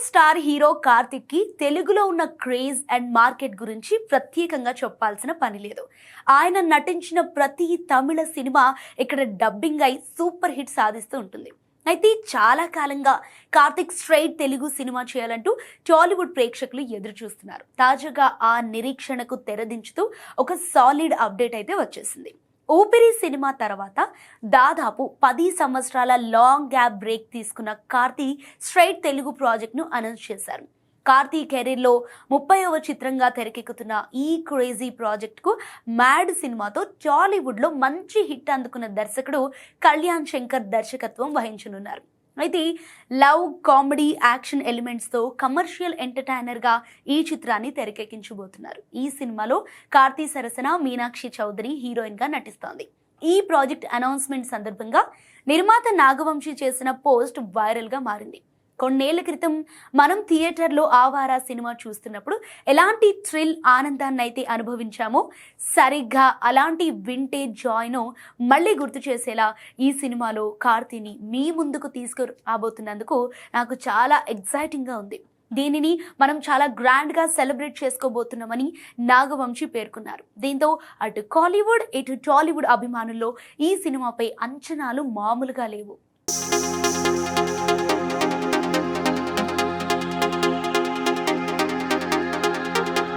Tollywood star hero Karthik కి తెలుగులో ఉన్న క్రేజ్ అండ్ మార్కెట్ గురించి ప్రత్యేకంగా చెప్పాల్సిన పని లేదు. ఆయన నటించిన ప్రతి తమిళ సినిమా ఇక్కడ డబ్బింగ్ అయి సూపర్ హిట్ సాధిస్తూ ఉంటుంది. అయితే చాలా కాలంగా కార్తిక్ స్ట్రైట్ తెలుగు సినిమా చేయాలంటూ టాలీవుడ్ ప్రేక్షకులు ఎదురు చూస్తున్నారు. తాజాగా ఆ నిరీక్షణకు తెరదించుతూ ఒక సాలిడ్ అప్డేట్ అయితే వచ్చేసింది. ఊపిరి సినిమా తర్వాత దాదాపు 10 సంవత్సరాల లాంగ్ గ్యాప్ బ్రేక్ తీసుకున్న కార్తీ స్ట్రైట్ తెలుగు ప్రాజెక్ట్ను అనౌన్స్ చేశారు. కార్తీ కెరీర్లో 30వ చిత్రంగా తెరకెక్కుతున్న ఈ క్రేజీ ప్రాజెక్ట్కు మ్యాడ్ సినిమాతో టాలీవుడ్లో మంచి హిట్ అందుకున్న దర్శకుడు కళ్యాణ్ శంకర్ దర్శకత్వం వహించనున్నారు. అయితే లవ్, కామెడీ, యాక్షన్ ఎలిమెంట్స్తో కమర్షియల్ ఎంటర్టైనర్గా ఈ చిత్రాన్ని తెరకెక్కించబోతున్నారు. ఈ సినిమాలో కార్తీ సరసన మీనాక్షి చౌదరి హీరోయిన్గా నటిస్తోంది. ఈ ప్రాజెక్ట్ అనౌన్స్మెంట్ సందర్భంగా నిర్మాత నాగవంశీ చేసిన పోస్ట్ వైరల్గా మారింది. కొన్నేళ్ల క్రితం మనం థియేటర్లో ఆవారా సినిమా చూస్తున్నప్పుడు ఎలాంటి థ్రిల్, ఆనందాన్ని అయితే అనుభవించామో సరిగ్గా అలాంటి వింటేజ్ జాయ్ను మళ్ళీ గుర్తు చేసేలా ఈ సినిమాలో కార్తీని మీ ముందుకు తీసుకురాబోతున్నందుకు నాకు చాలా ఎక్సైటింగ్గా ఉంది. దీనిని మనం చాలా గ్రాండ్గా సెలబ్రేట్ చేసుకోబోతున్నామని నాగవంశీ పేర్కొన్నారు. దీంతో అటు కాలీవుడ్ ఇటు టాలీవుడ్ అభిమానుల్లో ఈ సినిమాపై అంచనాలు మామూలుగా లేవు.